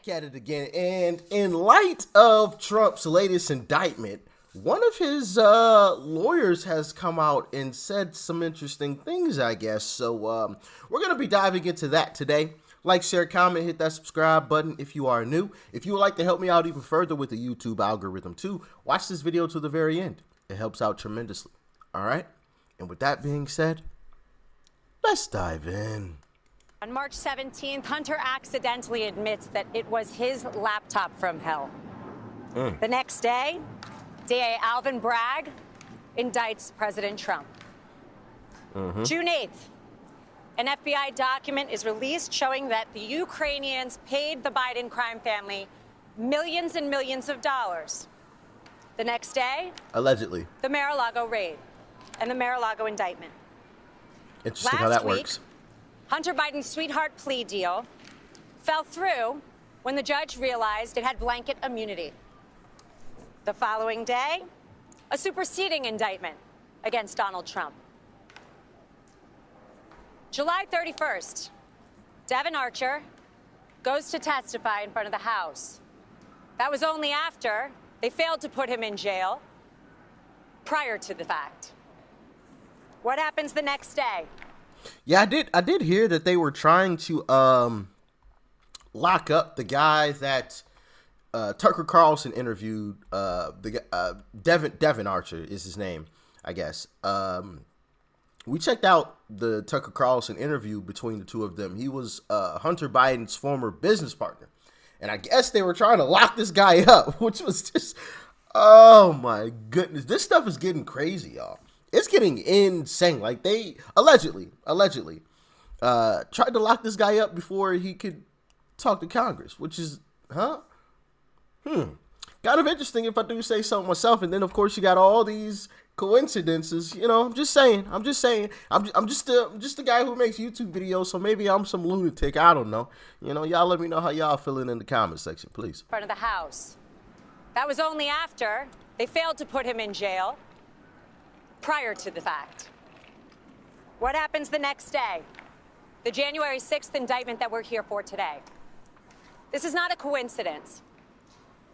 back at it again, and in light of Trump's latest indictment, one of his lawyers has come out and said some interesting things, I guess. So we're going to be diving into that today. Like, share, comment, hit that subscribe button if you are new. If you would like to help me out even further with the YouTube algorithm too, watch this video to the very end. It helps out tremendously. All right? And with that being said, let's dive in. On March 17th, Hunter accidentally admits that it was his laptop from hell. The next day, DA Alvin Bragg indicts President Trump. June 8th, an FBI document is released showing that the Ukrainians paid the Biden crime family millions and millions of dollars. The next day, allegedly, the Mar-a-Lago raid and the Mar-a-Lago indictment. Interesting how that works. Hunter Biden's sweetheart plea deal fell through when the judge realized it had blanket immunity. The following day, a superseding indictment against Donald Trump. July 31st, Devin Archer goes to testify in front of the House. That was only after they failed to put him in jail prior to the fact. What happens the next day? Yeah, I did hear that they were trying to lock up the guy that Tucker Carlson interviewed. Devin Archer is his name, I guess. We checked out the Tucker Carlson interview between the two of them. He was Hunter Biden's former business partner, and I guess they were trying to lock this guy up, which was just, oh my goodness, this stuff is getting crazy, y'all. It's getting insane. Like, they allegedly tried to lock this guy up before he could talk to Congress, which is, kind of interesting if I do say so myself. And then, of course, you got all these coincidences. You know, I'm just saying. I'm just a guy who makes YouTube videos, so maybe I'm some lunatic. I don't know. You know, y'all let me know how y'all feeling in the comment section, please. In front of the House. That was only after they failed to put him in jail prior to the fact. What happens the next day? The January 6th indictment that we're here for today. This is not a coincidence.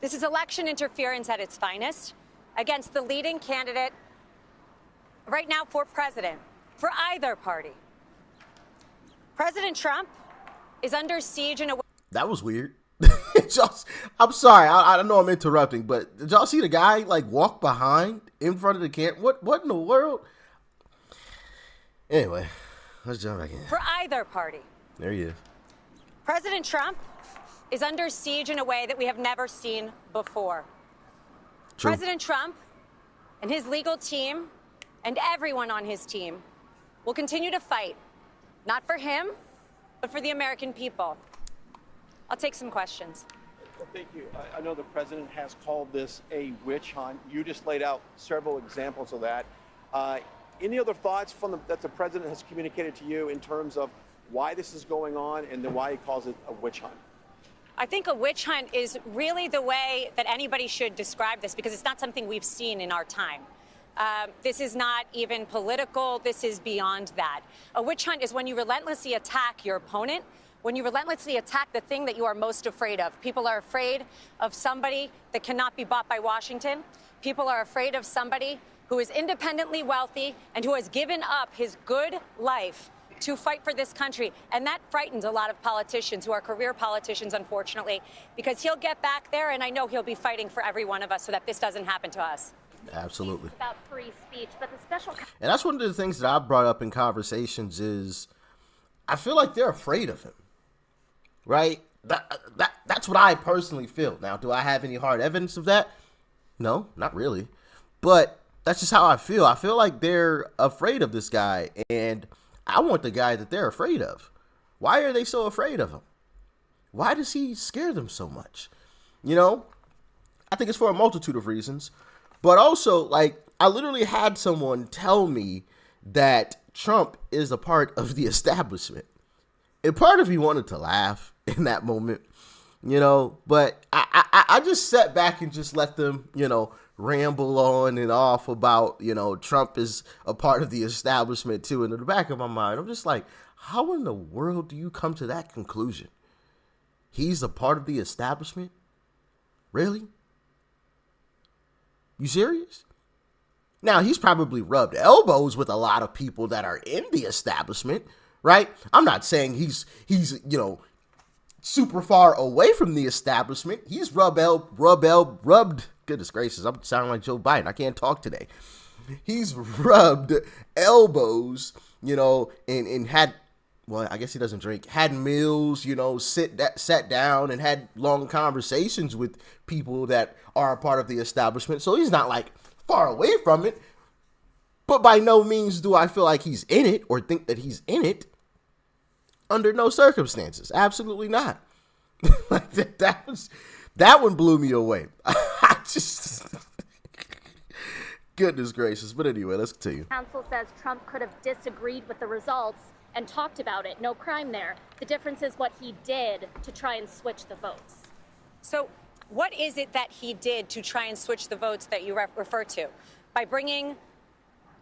This is election interference at its finest against the leading candidate right now for president, for either party. President Trump is under siege in a... That was weird. I'm sorry, I know I'm interrupting, but did y'all see the guy like walk behind in front of the camera? What in the world? Anyway, let's jump back in. For either party. There he is. President Trump is under siege in a way that we have never seen before. True. President Trump and his legal team and everyone on his team will continue to fight, not for him, but for the American people. I'll take some questions. Well, thank you. I know the president has called this a witch hunt. You just laid out several examples of that. Any other thoughts that the president has communicated to you in terms of why this is going on and then why he calls it a witch hunt? I think a witch hunt is really the way that anybody should describe this, because it's not something we've seen in our time. This is not even political. This is beyond that. A witch hunt is when you relentlessly attack your opponent, when you relentlessly attack the thing that you are most afraid of. People are afraid of somebody that cannot be bought by Washington. People are afraid of somebody who is independently wealthy and who has given up his good life to fight for this country. And that frightens a lot of politicians who are career politicians, unfortunately, because he'll get back there, and I know he'll be fighting for every one of us so that this doesn't happen to us. Absolutely. It's about free speech, but the special... And that's one of the things that I brought up in conversations is I feel like they're afraid of him. Right? That's what I personally feel. Now, do I have any hard evidence of that? No, not really. But that's just how I feel. I feel like they're afraid of this guy, and I want the guy that they're afraid of. Why are they so afraid of him? Why does he scare them so much? You know, I think it's for a multitude of reasons. But also, like, I literally had someone tell me that Trump is a part of the establishment. And part of me wanted to laugh in that moment, you know, but I just sat back and just let them, you know, ramble on and off about, you know, Trump is a part of the establishment too. And in the back of my mind, I'm just like, how in the world do you come to that conclusion? he's a part of the establishment? Really? You serious? Now, he's probably rubbed elbows with a lot of people that are in the establishment, right? I'm not saying he's super far away from the establishment. He's rubbed, goodness gracious, I'm sounding like Joe Biden. I can't talk today. He's rubbed elbows, and had, well, I guess he doesn't drink, had meals, sat down and had long conversations with people that are a part of the establishment. So he's not like far away from it, but by no means do I feel like he's in it or think that he's in it. Under no circumstances. Absolutely not. Like that one blew me away. I just goodness gracious. But anyway, let's continue. Counsel says Trump could have disagreed with the results and talked about it. No crime there. The difference is what he did to try and switch the votes. So what is it that he did to try and switch the votes that you refer to? By bringing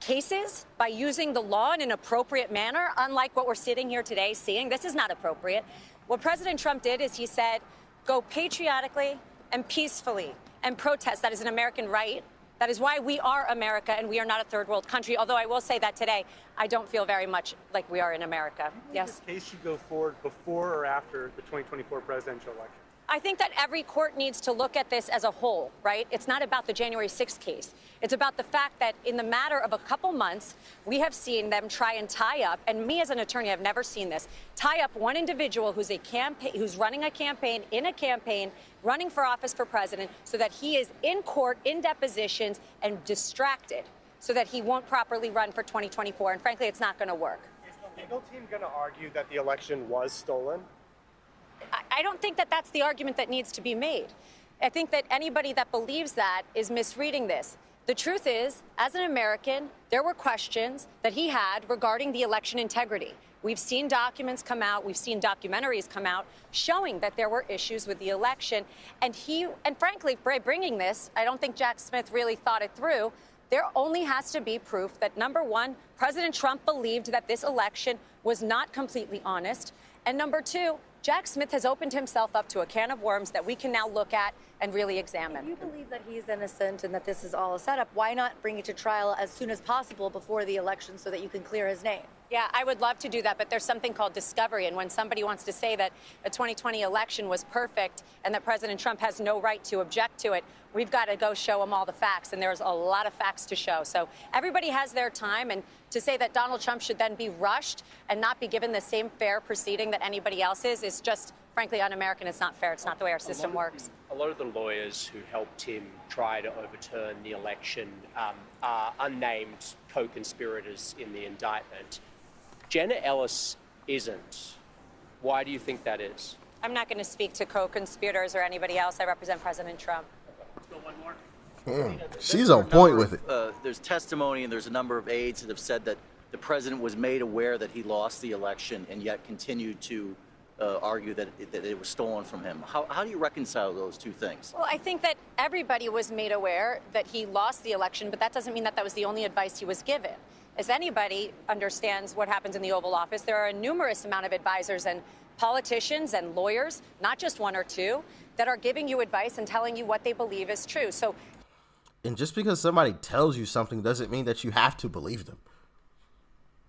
cases, by using the law in an appropriate manner, unlike what we're sitting here today seeing. This is not appropriate. What President Trump did is he said, go patriotically and peacefully and protest. That is an American right. That is why we are America and we are not a third world country. Although I will say that today, I don't feel very much like we are in America. Yes. This case should go forward before or after the 2024 presidential election? I think that every court needs to look at this as a whole, right? It's not about the January 6th case. It's about the fact that in the matter of a couple months, we have seen them try and tie up, and me as an attorney, I've never seen this, tie up one individual who's running a campaign, running for office for president, so that he is in court, in depositions, and distracted, so that he won't properly run for 2024. And frankly, it's not going to work. Is the legal team going to argue that the election was stolen? I don't think that that's the argument that needs to be made. I think that anybody that believes that is misreading this. The truth is, as an American, there were questions that he had regarding the election integrity. We've seen documents come out, we've seen documentaries come out showing that there were issues with the election. And frankly, by bringing this, I don't think Jack Smith really thought it through. There only has to be proof that, number one, President Trump believed that this election was not completely honest. And number two, Jack Smith has opened himself up to a can of worms that we can now look at and really examine. If you believe that he's innocent and that this is all a setup, why not bring it to trial as soon as possible before the election so that you can clear his name? Yeah, I would love to do that, but there's something called discovery. And when somebody wants to say that the 2020 election was perfect and that President Trump has no right to object to it, we've got to go show them all the facts. And there's a lot of facts to show. So everybody has their time. And to say that Donald Trump should then be rushed and not be given the same fair proceeding that anybody else is just, frankly, un-American. It's not fair. It's not the way our system works. A lot of the lawyers who helped him try to overturn the election are unnamed co-conspirators in the indictment. Jenna Ellis isn't. Why do you think that is? I'm not going to speak to co-conspirators or anybody else. I represent President Trump. Let's go one more. She's on point with it. There's testimony and there's a number of aides that have said that the president was made aware that he lost the election and yet continued to argue that it was stolen from him. How do you reconcile those two things? Well, I think that everybody was made aware that he lost the election, but that doesn't mean that that was the only advice he was given. As anybody understands what happens in the Oval Office, there are a numerous amount of advisors and politicians and lawyers, not just one or two, that are giving you advice and telling you what they believe is true. So, and just because somebody tells you something doesn't mean that you have to believe them.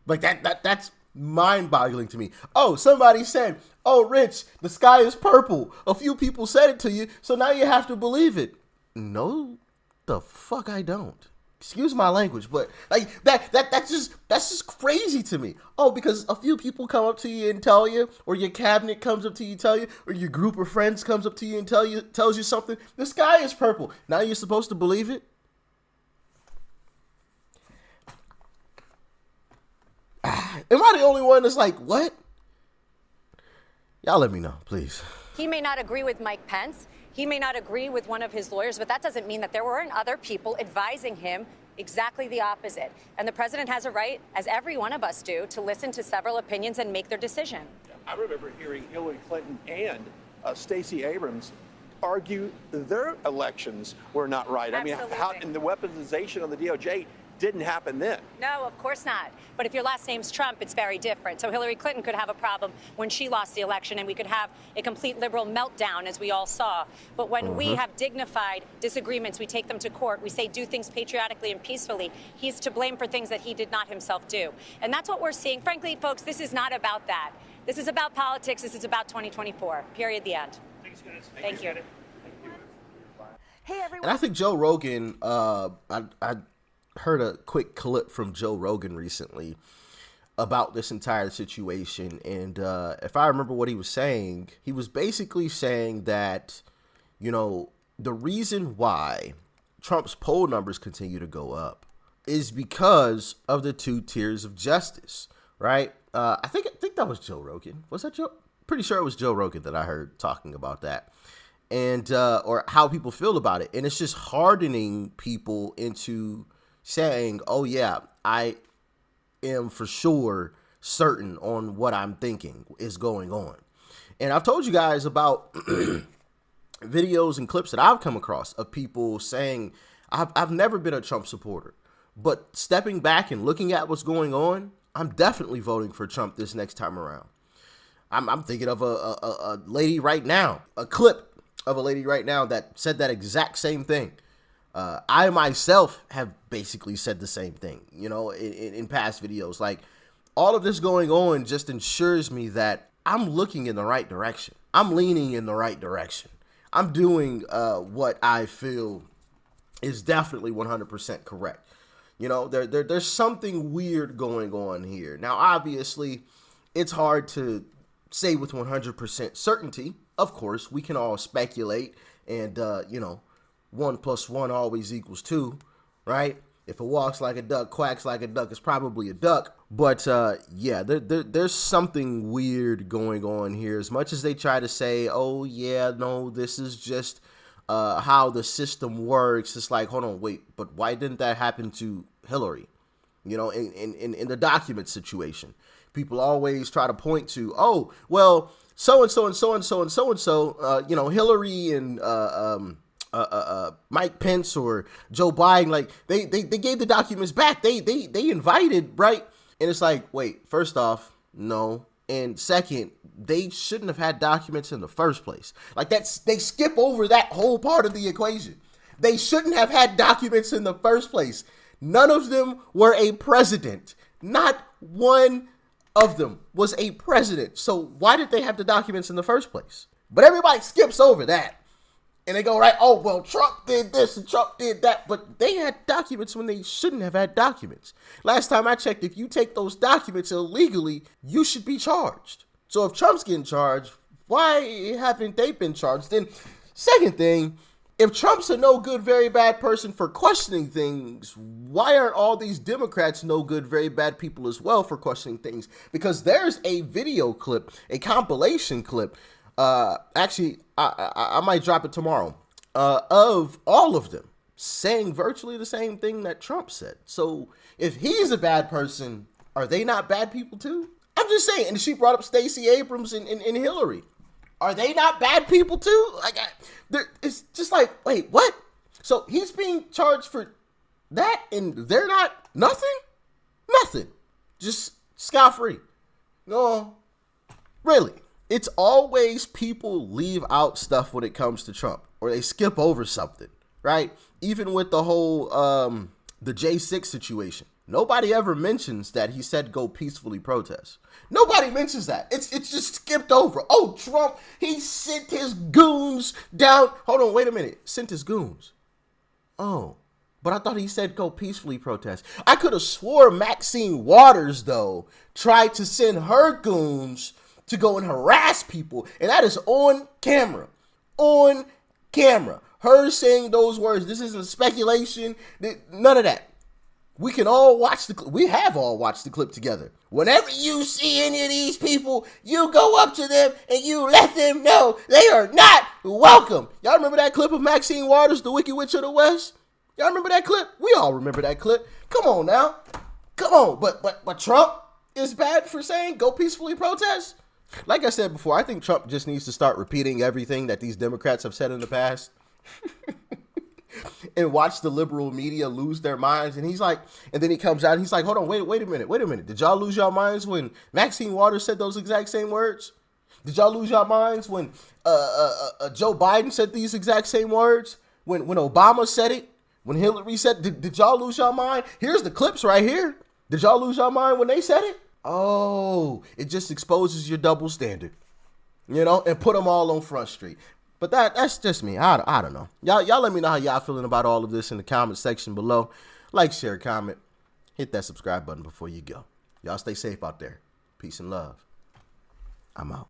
Like that's mind-boggling to me. Oh, somebody said, "Oh, Rich, the sky is purple." A few people said it to you, so now you have to believe it. No, the fuck I don't. Excuse my language, but like that's just crazy to me. Oh, because a few people come up to you and tell you, or your cabinet comes up to you and tell you, or your group of friends comes up to you and tells you something. The sky is purple. Now you're supposed to believe it? Am I the only one that's like, what? Y'all let me know, please. he may not agree with Mike Pence. He may not agree with one of his lawyers, but that doesn't mean that there weren't other people advising him exactly the opposite. And the president has a right, as every one of us do, to listen to several opinions and make their decision. I remember hearing Hillary Clinton and Stacey Abrams argue their elections were not right. Absolutely. I mean, how in the weaponization of the DOJ, didn't happen then. No, of course not. But if your last name's Trump, it's very different. So Hillary Clinton could have a problem when she lost the election, and we could have a complete liberal meltdown, as we all saw. But when we have dignified disagreements, we take them to court. We say do things patriotically and peacefully. He's to blame for things that he did not himself do. And that's what we're seeing. Frankly, folks, this is not about that. This is about politics. This is about 2024. Period. The end. Thanks, guys. Thank you. Hey, everyone. And I think Joe Rogan, I heard a quick clip from Joe Rogan recently about this entire situation. And if I remember what he was saying, he was basically saying that, you know, the reason why Trump's poll numbers continue to go up is because of the 2 tiers of justice, right? I think that was Joe Rogan. Was that Joe? Pretty sure it was Joe Rogan that I heard talking about that. And or how people feel about it. And it's just hardening people into saying, oh, yeah, I am for sure certain on what I'm thinking is going on. And I've told you guys about videos and clips that I've come across of people saying, I've never been a Trump supporter, but stepping back and looking at what's going on, I'm definitely voting for Trump this next time around. I'm thinking of a lady right now, a clip of a lady right now that said that exact same thing. I myself have basically said the same thing, you know, in past videos. Like, all of this going on just ensures me that I'm looking in the right direction. I'm leaning in the right direction. I'm doing what I feel is definitely 100% correct. You know, there's something weird going on here. Now, obviously, it's hard to say with 100% certainty. Of course, we can all speculate and, you know, 1 + 1 always equals 2, right? If it walks like a duck, quacks like a duck, it's probably a duck. But, yeah, there's something weird going on here. As much as they try to say, oh, yeah, no, this is just how the system works. It's like, hold on, wait, but why didn't that happen to Hillary? You know, in the document situation, people always try to point to, oh, well, so-and-so and so-and-so and so-and-so, you know, Hillary and Mike Pence or Joe Biden, like they gave the documents back. They invited, right? And it's like, wait, first off, no. And second, they shouldn't have had documents in the first place. Like, they skip over that whole part of the equation. They shouldn't have had documents in the first place. None of them were a president. Not one of them was a president. So why did they have the documents in the first place? But everybody skips over that. And they go, right, oh, well, Trump did this and Trump did that. But they had documents when they shouldn't have had documents. Last time I checked, if you take those documents illegally, you should be charged. So if Trump's getting charged, why haven't they been charged? Then, second thing, if Trump's a no good, very bad person for questioning things, why aren't all these Democrats no good, very bad people as well for questioning things? Because there's a video clip, a compilation clip, actually, I might drop it tomorrow, of all of them saying virtually the same thing that Trump said. So if he's a bad person, are they not bad people too? I'm just saying. And she brought up Stacey Abrams and Hillary. Are they not bad people too? Like, it's just like, wait, what? So he's being charged for that and they're not nothing? Nothing. Just scot-free. No, really. It's always people leave out stuff when it comes to Trump, or they skip over something, right? Even with the whole, the J6 situation. Nobody ever mentions that he said go peacefully protest. Nobody mentions that. It's just skipped over. Oh, Trump, he sent his goons down. Hold on, wait a minute. Sent his goons. Oh, but I thought he said go peacefully protest. I could have swore Maxine Waters, though, tried to send her goons to go and harass people. And that is on camera. On camera. Her saying those words. This isn't speculation. None of that. We can all watch the clip. We have all watched the clip together. Whenever you see any of these people, you go up to them and you let them know they are not welcome. Y'all remember that clip of Maxine Waters, the Wicked Witch of the West? Y'all remember that clip? We all remember that clip. Come on now. Come on. But Trump is bad for saying go peacefully protest? Like I said before, I think Trump just needs to start repeating everything that these Democrats have said in the past. and watch the liberal media lose their minds. And he's like, and then he comes out and he's like, hold on, wait a minute. Did y'all lose your minds when Maxine Waters said those exact same words? Did y'all lose your minds when Joe Biden said these exact same words? When Obama said it? When Hillary said, did y'all lose your mind? Here's the clips right here. Did y'all lose your mind when they said it? Oh, it just exposes your double standard, and put them all on Front Street. But that's just me. I don't know. Y'all let me know how y'all feeling about all of this in the comment section below. Like, share, comment, hit that subscribe button before you go. Y'all stay safe out there. Peace and love. I'm out.